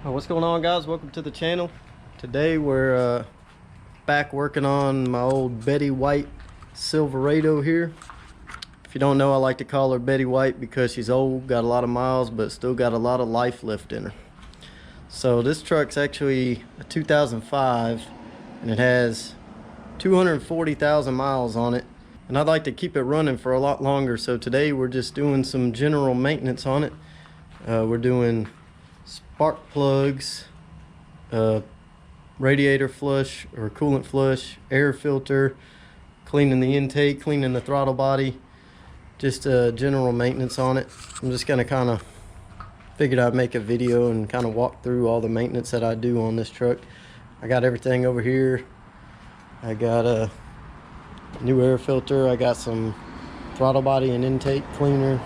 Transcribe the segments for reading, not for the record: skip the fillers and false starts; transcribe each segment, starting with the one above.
What's going on, guys? Welcome to the channel. Today we're back working on my old Betty White Silverado here. If you don't know, I like to call her Betty White because she's old, got a lot of miles, but still got a lot of life left in her. So this truck's actually a 2005 and it has 240,000 miles on it, and I'd like to keep it running for a lot longer. So today we're just doing some general maintenance on it. We're doing spark plugs, radiator flush or coolant flush, air filter, cleaning the intake, cleaning the throttle body, just general maintenance on it. I'm just gonna kind of figured I'd make a video and kind of walk through all the maintenance that I do on this truck. I got everything over here. I got a new air filter, I got some throttle body and intake cleaner,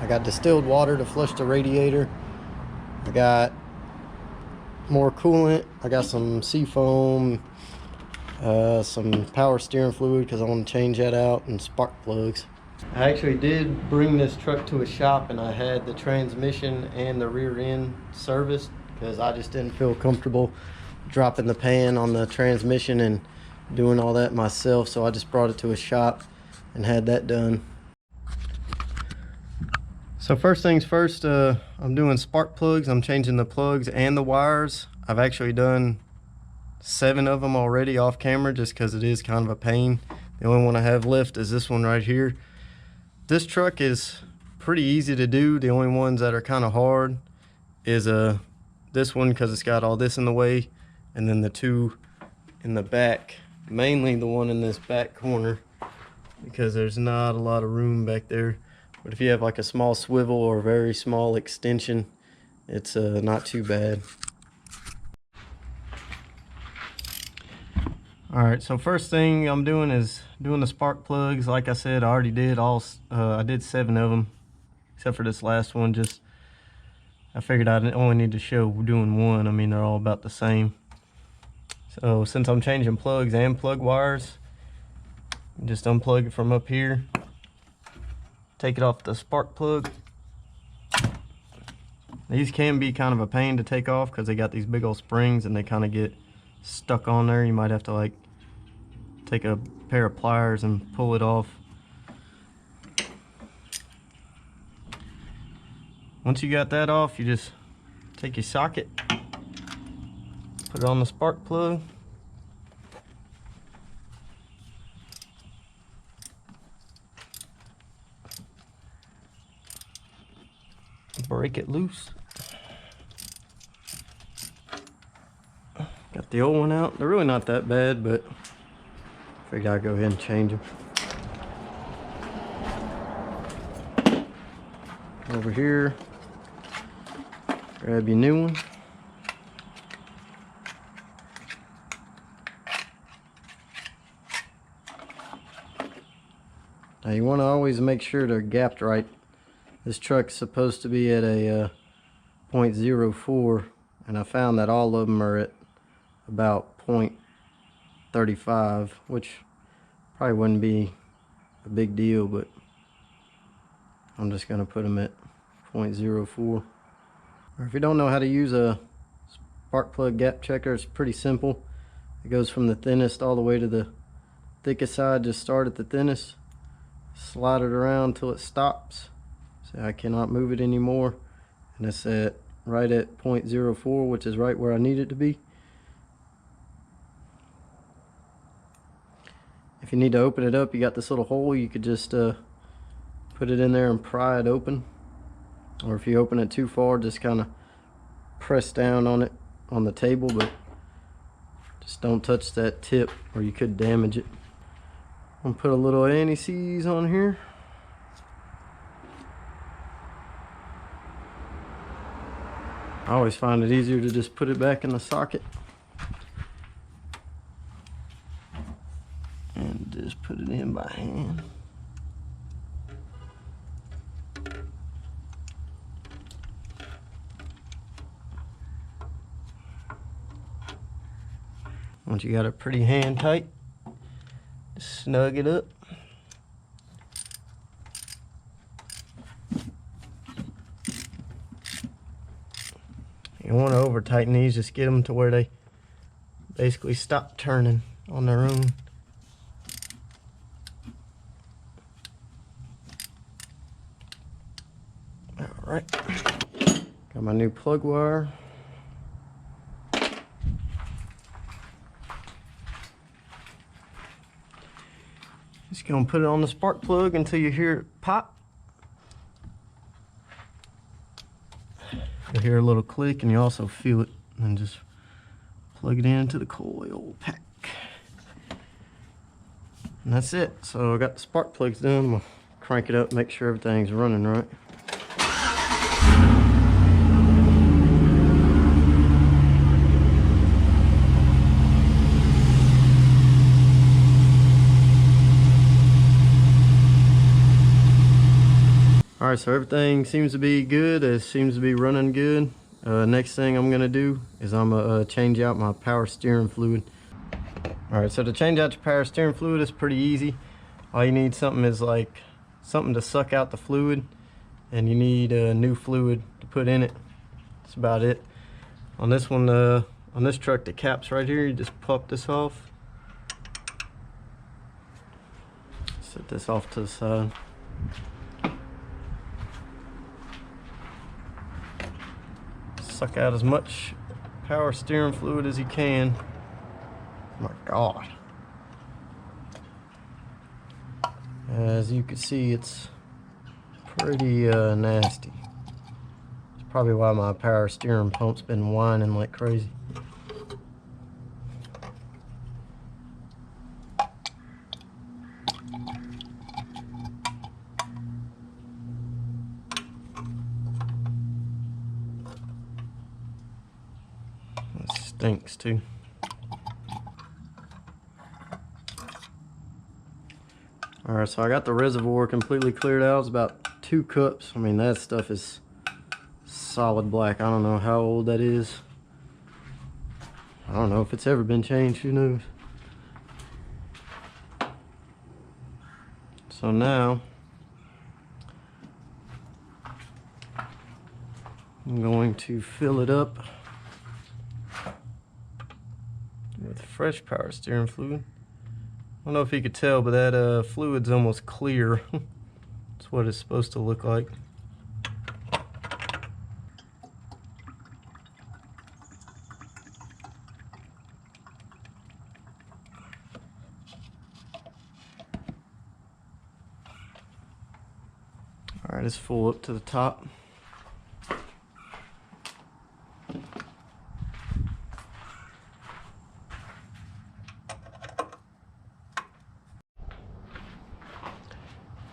I got distilled water to flush the radiator, I got more coolant, I got some seafoam, some power steering fluid because I want to change that out, and spark plugs. I actually did bring this truck to a shop and I had the transmission and the rear end serviced because I just didn't feel comfortable dropping the pan on the transmission and doing all that myself, so I just brought it to a shop and had that done. So first things first, I'm doing spark plugs. I'm changing the plugs and the wires. I've actually done 7 of them already off camera just because it is kind of a pain. The only one I have left is this one right here. This truck is pretty easy to do. The only ones that are kind of hard is this one because it's got all this in the way, and then the 2 in the back, mainly the one in this back corner because there's not a lot of room back there. But if you have like a small swivel or a very small extension, it's not too bad. Alright, so first thing I'm doing is doing the spark plugs. Like I said, I already did I did 7 of them, except for this last one. Just I figured I only need to show doing 1. I mean, they're all about the same. So since I'm changing plugs and plug wires, just unplug it from up here, take it off the spark plug. These can be kind of a pain to take off because they got these big old springs and they kind of get stuck on there. You might have to like take a pair of pliers and pull it off. Once you got that off, you just take your socket, put it on the spark plug, break it loose. Got the old one out. They're really not that bad, but I figured I'd go ahead and change them. Over here, grab your new one. Now you want to always make sure they're gapped right. This truck's supposed to be at a 0.04, and I found that all of them are at about 0.35, which probably wouldn't be a big deal, but I'm just going to put them at 0.04. Or if you don't know how to use a spark plug gap checker, it's pretty simple. It goes from the thinnest all the way to the thickest side. Just start at the thinnest, slide it around till it stops. So I cannot move it anymore, and it's right at 0.04, which is right where I need it to be. If you need to open it up, you got this little hole. You could just put it in there and pry it open, or if you open it too far, just kind of press down on it on the table, but just don't touch that tip or you could damage it. I'm gonna put a little anti-seize on here. I always find it easier to just put it back in the socket and just put it in by hand. Once you got it pretty hand tight, just snug it up. You don't want to over tighten these, just get them to where they basically stop turning on their own. All right, got my new plug wire. Just gonna put it on the spark plug until you hear it pop. You'll hear a little click and you also feel it, and just plug it into the coil pack. And that's it. So I got the spark plugs done. I'm gonna crank it up, make sure everything's running right. Alright, so everything seems to be good. It seems to be running good. Next thing I'm gonna do is I'm gonna change out my power steering fluid. Alright, so to change out your power steering fluid is pretty easy. All you need something is like something to suck out the fluid, and you need a new fluid to put in it. That's about it. On this one, on this truck, the cap's right here. You just pop this off. Set this off to the side. Suck out as much power steering fluid as you can. Oh my God. As you can see, it's pretty nasty. It's probably why my power steering pump's been whining like crazy. It stinks too. Alright, so I got the reservoir completely cleared out. It's about 2 cups. I mean, that stuff is solid black. I don't know how old that is. I don't know if it's ever been changed. Who knows? So now I'm going to fill it up with fresh power steering fluid. I don't know if you could tell, but that fluid's almost clear. That's what it's supposed to look like. All right, it's full up to the top.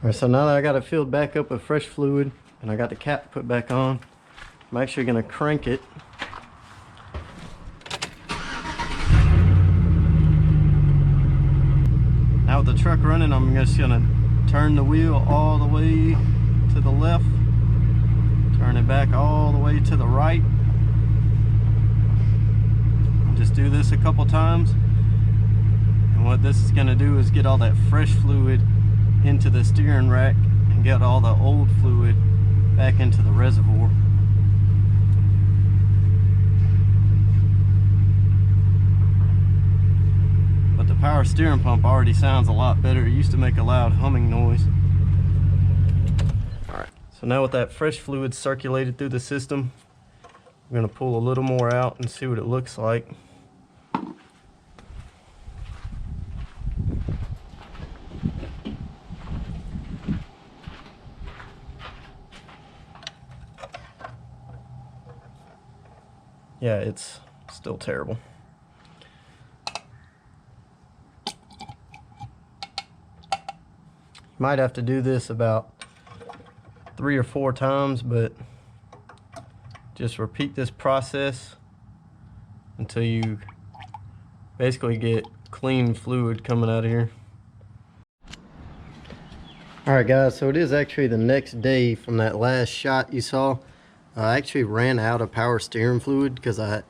Alright, so now that I got it filled back up with fresh fluid and I got the cap put back on, I'm actually going to crank it. Now with the truck running, I'm just going to turn the wheel all the way to the left, turn it back all the way to the right. Just do this a couple times. And what this is going to do is get all that fresh fluid into the steering rack and get all the old fluid back into the reservoir. But the power steering pump already sounds a lot better. It used to make a loud humming noise. Alright, so now with that fresh fluid circulated through the system, I'm going to pull a little more out and see what it looks like. Yeah, it's still terrible. You might have to do this about 3 or 4 times, but just repeat this process until you basically get clean fluid coming out of here. Alright guys, so it is actually the next day from that last shot you saw. I actually ran out of power steering fluid because I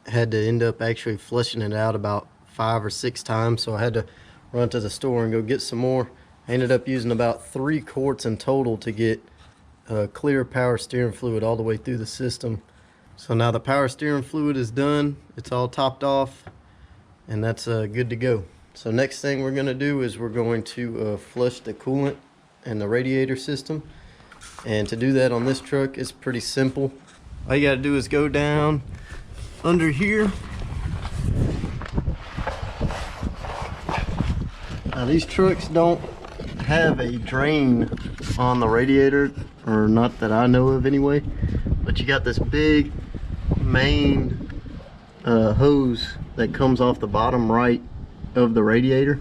had to end up actually flushing it out about 5 or 6 times, so I had to run to the store and go get some more. I ended up using about 3 quarts in total to get clear power steering fluid all the way through the system. So now the power steering fluid is done. It's all topped off, and that's good to go. So next thing we're gonna do is we're going to flush the coolant and the radiator system. And to do that on this truck is pretty simple. All you gotta do is go down under here. Now these trucks don't have a drain on the radiator, or not that I know of anyway, but you got this big main hose that comes off the bottom right of the radiator,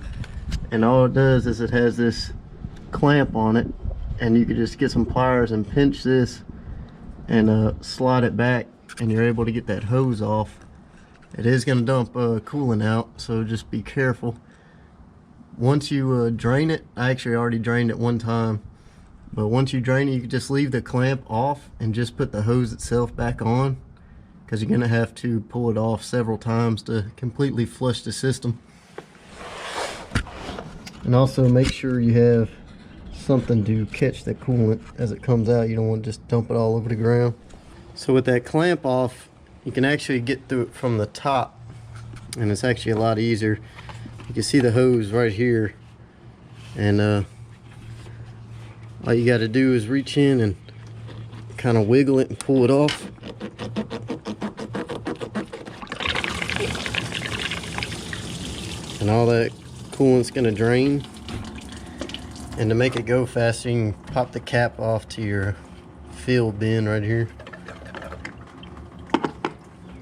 and all it does is it has this clamp on it, and you can just get some pliers and pinch this and slide it back, and you're able to get that hose off. It is going to dump coolant out, so just be careful. Once you drain it, I actually already drained it one time, but once you drain it, you can just leave the clamp off and just put the hose itself back on, because you're going to have to pull it off several times to completely flush the system. And also make sure you have something to catch the coolant as it comes out. You don't want to just dump it all over the ground. So with that clamp off, you can actually get through it from the top, and it's actually a lot easier. You can see the hose right here, and all you got to do is reach in and kind of wiggle it and pull it off. And all that coolant's going to drain. And to make it go faster, you can pop the cap off to your fill bin right here.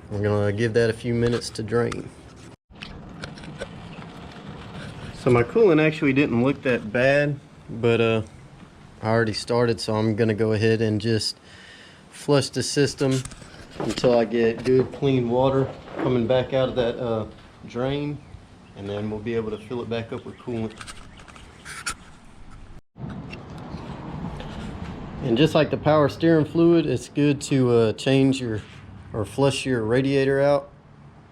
We're going to give that a few minutes to drain. So my coolant actually didn't look that bad, but I already started, so I'm going to go ahead and just flush the system until I get good clean water coming back out of that drain, and then we'll be able to fill it back up with coolant. And just like the power steering fluid, it's good to change your or flush your radiator out,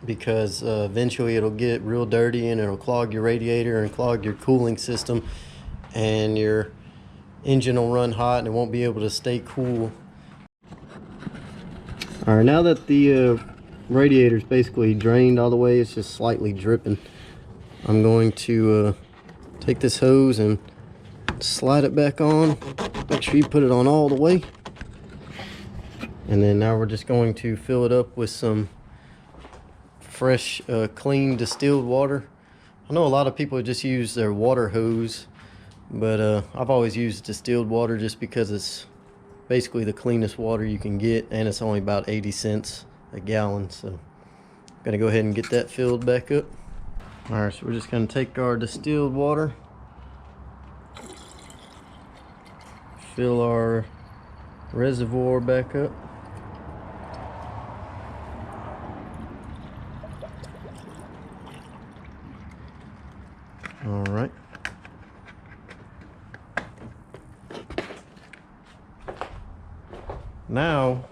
because eventually it'll get real dirty and it'll clog your radiator and clog your cooling system, and your engine will run hot and it won't be able to stay cool. All right, now that the radiator is basically drained all the way, it's just slightly dripping, I'm going to take this hose and slide it back on. Make sure you put it on all the way. And then now we're just going to fill it up with some fresh, clean distilled water. I know a lot of people just use their water hose, but I've always used distilled water just because it's basically the cleanest water you can get, and it's only about 80 cents a gallon. So I'm gonna go ahead and get that filled back up. All right, so we're just gonna take our distilled water, fill our reservoir back up. All right. Now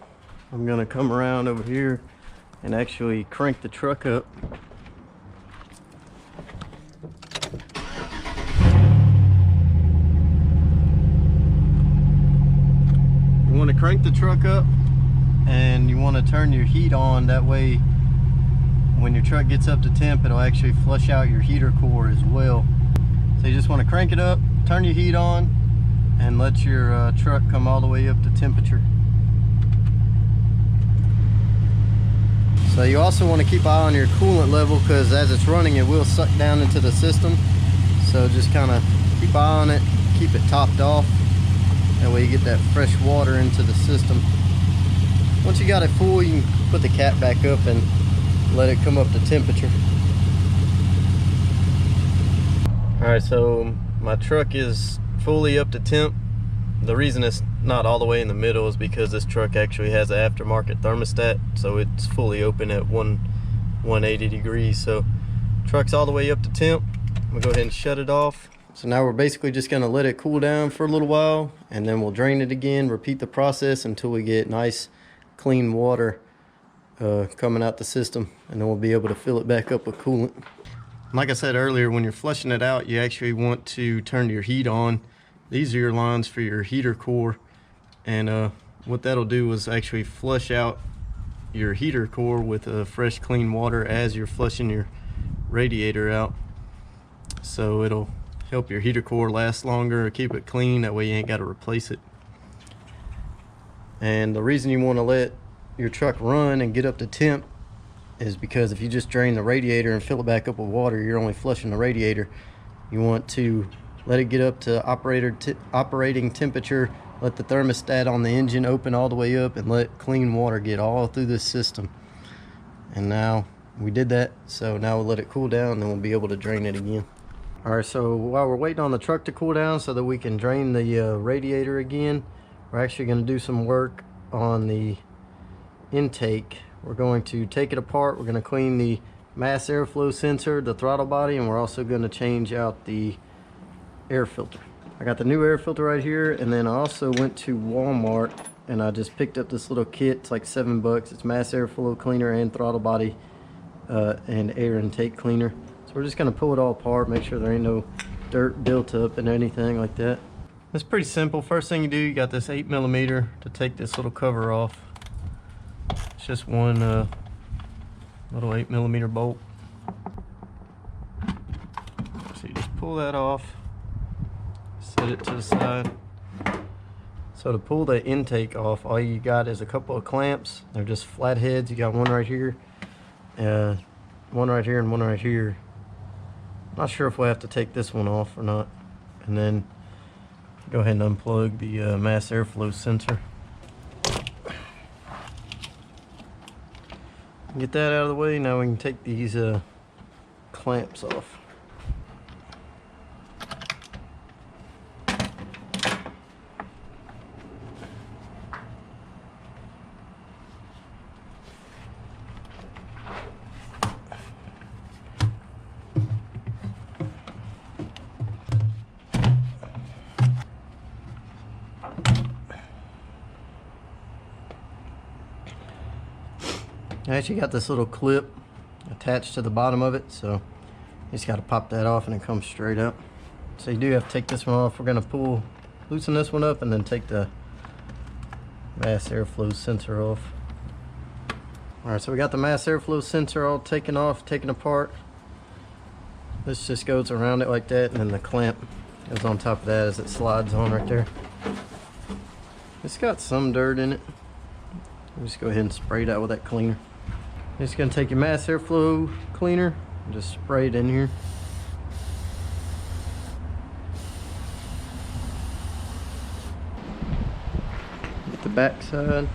I'm gonna come around over here and actually crank the truck up. You want to crank the truck up, and you want to turn your heat on. That way when your truck gets up to temp, it'll actually flush out your heater core as well. So you just want to crank it up, turn your heat on, and let your truck come all the way up to temperature. So you also want to keep an eye on your coolant level, because as it's running it will suck down into the system. So just kind of keep an eye on it, keep it topped off. That way you get that fresh water into the system. Once you got it full, you can put the cap back up and let it come up to temperature. Alright, so my truck is fully up to temp. The reason it's not all the way in the middle is because this truck actually has an aftermarket thermostat, so it's fully open at 180 degrees. So truck's all the way up to temp. We'll go ahead and shut it off. So now we're basically just going to let it cool down for a little while, and then we'll drain it again, repeat the process until we get nice clean water coming out the system, and then we'll be able to fill it back up with coolant. Like I said earlier, when you're flushing it out, you actually want to turn your heat on. These are your lines for your heater core, and what that'll do is actually flush out your heater core with fresh clean water as you're flushing your radiator out. So it'll help your heater core last longer, keep it clean, that way you ain't got to replace it. And the reason you want to let your truck run and get up to temp is because if you just drain the radiator and fill it back up with water, you're only flushing the radiator. You want to let it get up to operating temperature, let the thermostat on the engine open all the way up, and let clean water get all through this system. And now we did that, so now we'll let it cool down and then we'll be able to drain it again. Alright, so while we're waiting on the truck to cool down so that we can drain the radiator again, we're actually going to do some work on the intake. We're going to take it apart. We're going to clean the mass airflow sensor, the throttle body, and we're also going to change out the air filter. I got the new air filter right here, and then I also went to Walmart and I just picked up this little kit. It's like $7. It's mass airflow cleaner and throttle body and air intake cleaner. So we're just going to pull it all apart, make sure there ain't no dirt built up and anything like that. It's pretty simple. First thing you do, you got this 8mm to take this little cover off. It's just one little 8mm bolt. So you just pull that off, set it to the side. So to pull the intake off, all you got is a couple of clamps. They're just flat heads. You got one right here, one right here, and one right here. Not sure if we'll have to take this one off or not. And then go ahead and unplug the mass airflow sensor. Get that out of the way. Now we can take these clamps off. I actually got this little clip attached to the bottom of it, so you just got to pop that off and it comes straight up. So you do have to take this one off. We're going to loosen this one up and then take the mass airflow sensor off. Alright, so we got the mass airflow sensor all taken off, taken apart. This just goes around it like that, and then the clamp goes on top of that as it slides on right there. It's got some dirt in it. We'll just go ahead and spray it out with that cleaner. You're just going to take your mass airflow cleaner and just spray it in here. Get the back side.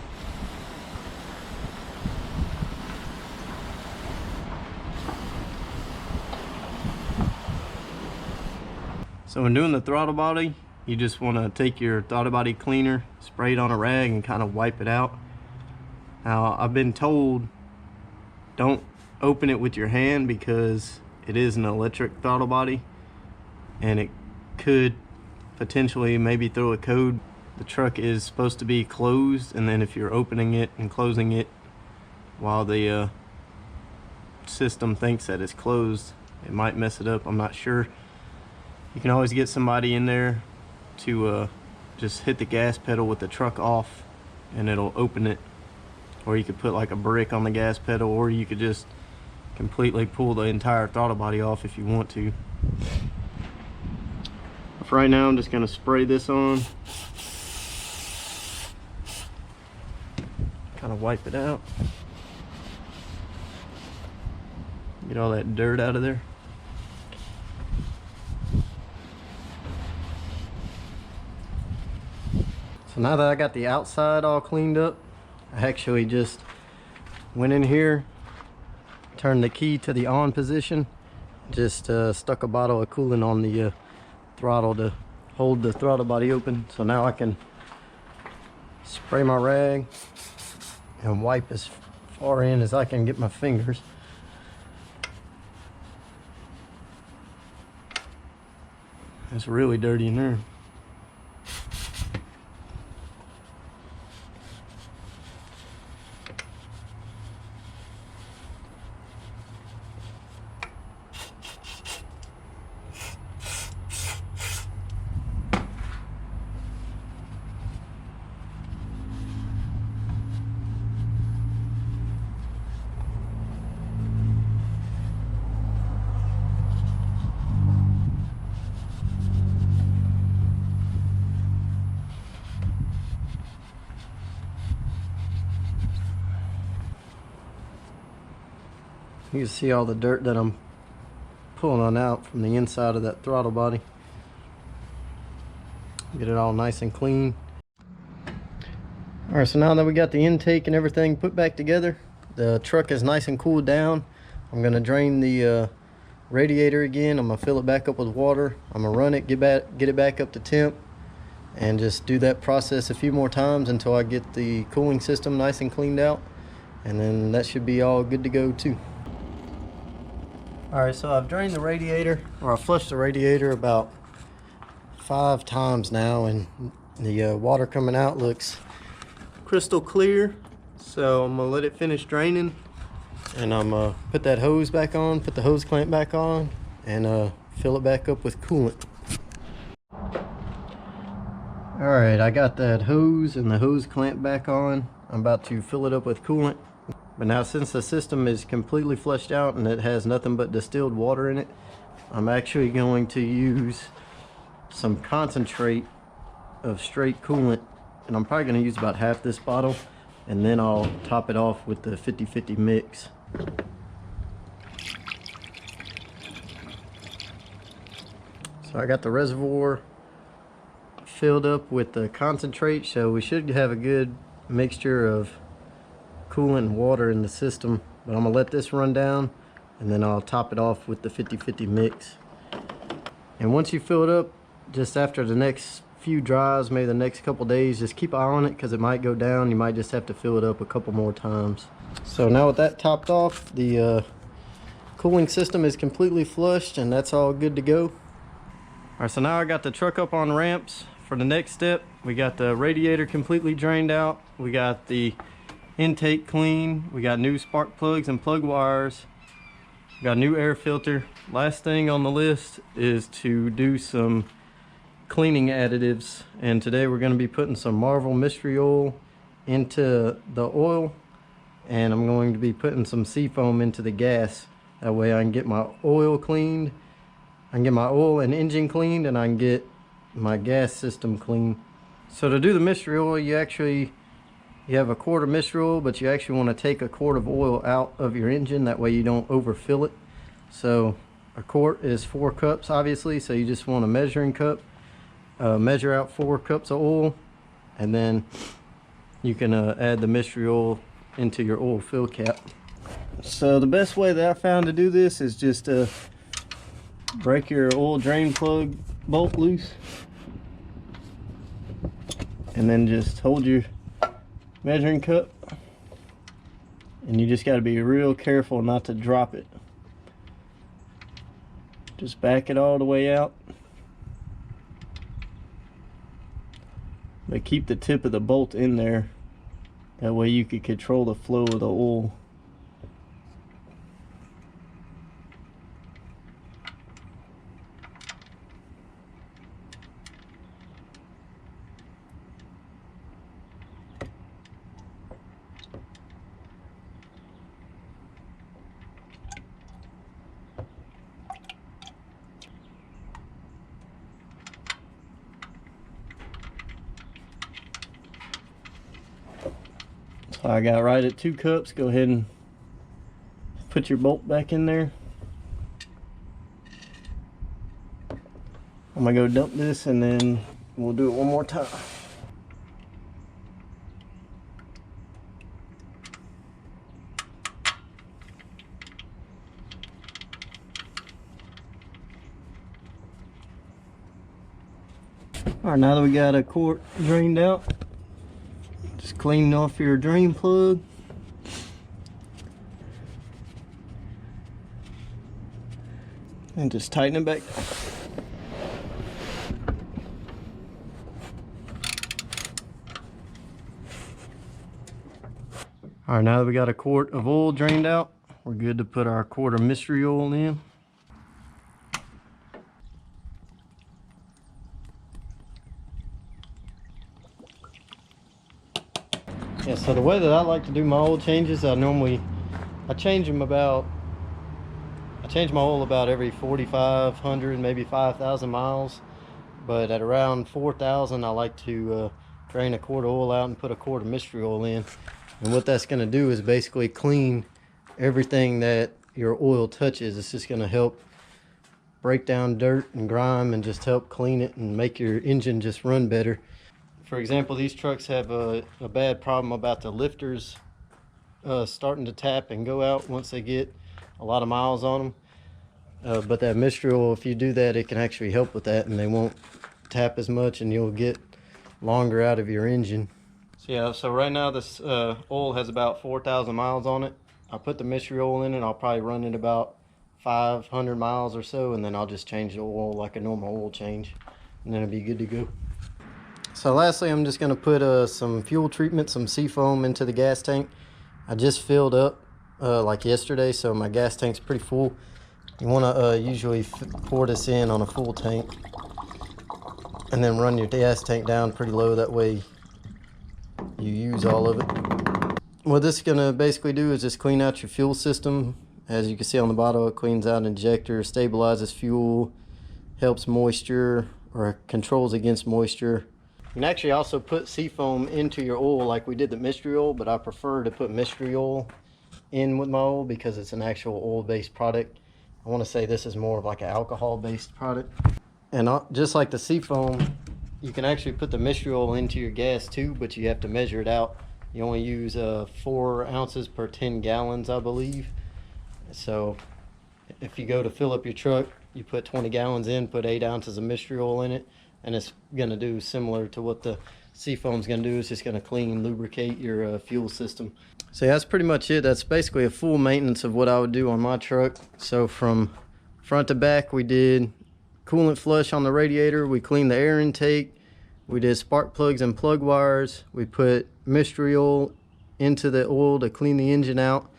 So when doing the throttle body, you just want to take your throttle body cleaner, spray it on a rag, and kind of wipe it out. Now, I've been told don't open it with your hand because it is an electric throttle body and it could potentially maybe throw a code. The truck is supposed to be closed, and then if you're opening it and closing it while the system thinks that it's closed, it might mess it up. I'm not sure. You can always get somebody in there to just hit the gas pedal with the truck off and it'll open it. Or you could put like a brick on the gas pedal, or you could just completely pull the entire throttle body off if you want to. But for right now, I'm just going to spray this on. Kind of wipe it out. Get all that dirt out of there. So now that I got the outside all cleaned up, I actually just went in here, turned the key to the on position, just stuck a bottle of coolant on the throttle to hold the throttle body open. So now I can spray my rag and wipe as far in as I can get my fingers. It's really dirty in there. You can see all the dirt that I'm pulling on out from the inside of that throttle body. Get it all nice and clean. Alright, so now that we got the intake and everything put back together, the truck is nice and cooled down. I'm going to drain the radiator again. I'm going to fill it back up with water. I'm going to run it, get it back up to temp, and just do that process a few more times until I get the cooling system nice and cleaned out. And then that should be all good to go too. Alright, so I've drained the radiator, or I flushed the radiator about 5 times now, and the water coming out looks crystal clear. So I'm gonna let it finish draining, and I'm gonna put that hose back on, put the hose clamp back on, and fill it back up with coolant. Alright, I got that hose and the hose clamp back on. I'm about to fill it up with coolant. But now, since the system is completely flushed out and it has nothing but distilled water in it, I'm actually going to use some concentrate of straight coolant, and I'm probably going to use about half this bottle, and then I'll top it off with the 50-50 mix. So I got the reservoir filled up with the concentrate, so we should have a good mixture of coolant and water in the system. But I'm gonna let this run down, and then I'll top it off with the 50-50 mix. And once you fill it up, just after the next few dries, maybe the next couple days, just keep an eye on it, because it might go down. You might just have to fill it up a couple more times. So now with that topped off, the cooling system is completely flushed, and that's all good to go. Alright, so now I got the truck up on ramps. For the next step, we got the radiator completely drained out, we got the intake clean, we got new spark plugs and plug wires, we got a new air filter. Last thing on the list is to do some cleaning additives, and today we're going to be putting some Marvel mystery oil into the oil, and I'm going to be putting some seafoam into the gas. That way I can get my oil cleaned, I can get my oil and engine cleaned, and I can get my gas system clean. So to do the mystery oil, you have a quart of mystery oil, but you actually want to take a quart of oil out of your engine. That way you don't overfill it. So a quart is 4 cups, obviously, so you just want a measuring cup. Measure out 4 cups of oil, and then you can add the mystery oil into your oil fill cap. So the best way that I found to do this is just break your oil drain plug bolt loose, and then just hold your measuring cup, and you just got to be real careful not to drop it. Just back it all the way out, but keep the tip of the bolt in there. That way you can control the flow of the oil. So I got right at 2 cups. Go ahead and put your bolt back in there. I'm gonna go dump this, and then we'll do it one more time. All right, now that we got a quart drained out, just clean off your drain plug. And just tighten it back. All right, now that we got a quart of oil drained out, we're good to put our quart of mystery oil in. Yeah, so the way that I like to do my oil changes, I change my oil about every 4,500, maybe 5,000 miles. But at around 4,000, I like to drain a quart of oil out and put a quart of mystery oil in. And what that's going to do is basically clean everything that your oil touches. It's just going to help break down dirt and grime and just help clean it and make your engine just run better. For example, these trucks have a bad problem about the lifters starting to tap and go out once they get a lot of miles on them. But that mystery oil, if you do that, it can actually help with that, and they won't tap as much and you'll get longer out of your engine. So yeah, so right now this oil has about 4,000 miles on it. I'll put the mystery oil in it. I'll probably run it about 500 miles or so, and then I'll just change the oil like a normal oil change, and then it'll be good to go. So lastly, I'm just going to put some fuel treatment, some seafoam into the gas tank. I just filled up like yesterday, so my gas tank's pretty full. You want to usually pour this in on a full tank and then run your gas tank down pretty low. That way you use all of it. What this is going to basically do is just clean out your fuel system. As you can see on the bottle, it cleans out injector, stabilizes fuel, helps moisture or controls against moisture. You can actually also put seafoam into your oil like we did the mystery oil, but I prefer to put mystery oil in with my oil because it's an actual oil-based product. I want to say this is more of like an alcohol-based product. And just like the seafoam, you can actually put the mystery oil into your gas too, but you have to measure it out. You only use 4 ounces per 10 gallons, I believe. So if you go to fill up your truck, you put 20 gallons in, put 8 ounces of mystery oil in it, and it's going to do similar to what the seafoam's going to do. It's just going to clean, lubricate your fuel system. So yeah, that's pretty much it. That's basically a full maintenance of what I would do on my truck. So from front to back, we did coolant flush on the radiator, we cleaned the air intake, we did spark plugs and plug wires, we put mystery oil into the oil to clean the engine out,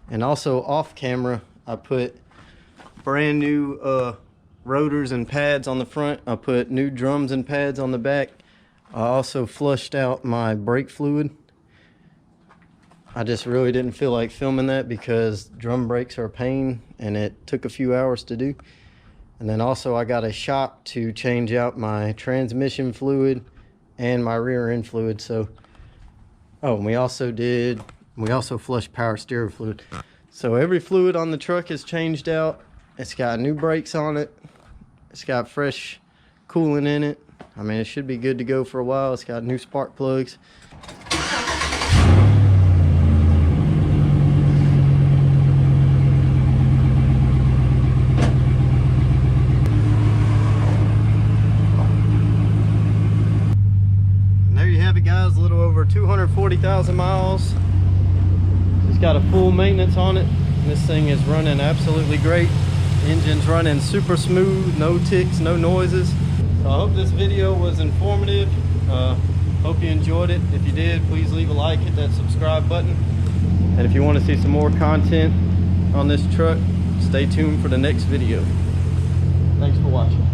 and also off camera I put brand new rotors and pads on the front. I put new drums and pads on the back. I also flushed out my brake fluid. I just really didn't feel like filming that because drum brakes are a pain and it took a few hours to do. And then also I got a shop to change out my transmission fluid and my rear end fluid. So, oh, and we also flushed power steering fluid. So every fluid on the truck is changed out. It's got new brakes on it. It's got fresh coolant in it. I mean, it should be good to go for a while. It's got new spark plugs. Guys, a little over 240,000 miles. It's got a full maintenance on it. This thing is running absolutely great. Engine's running super smooth, no ticks, no noises. So I hope this video was informative. Hope you enjoyed it. If you did, please leave a like, hit that subscribe button. And if you want to see some more content on this truck, stay tuned for the next video. Thanks for watching.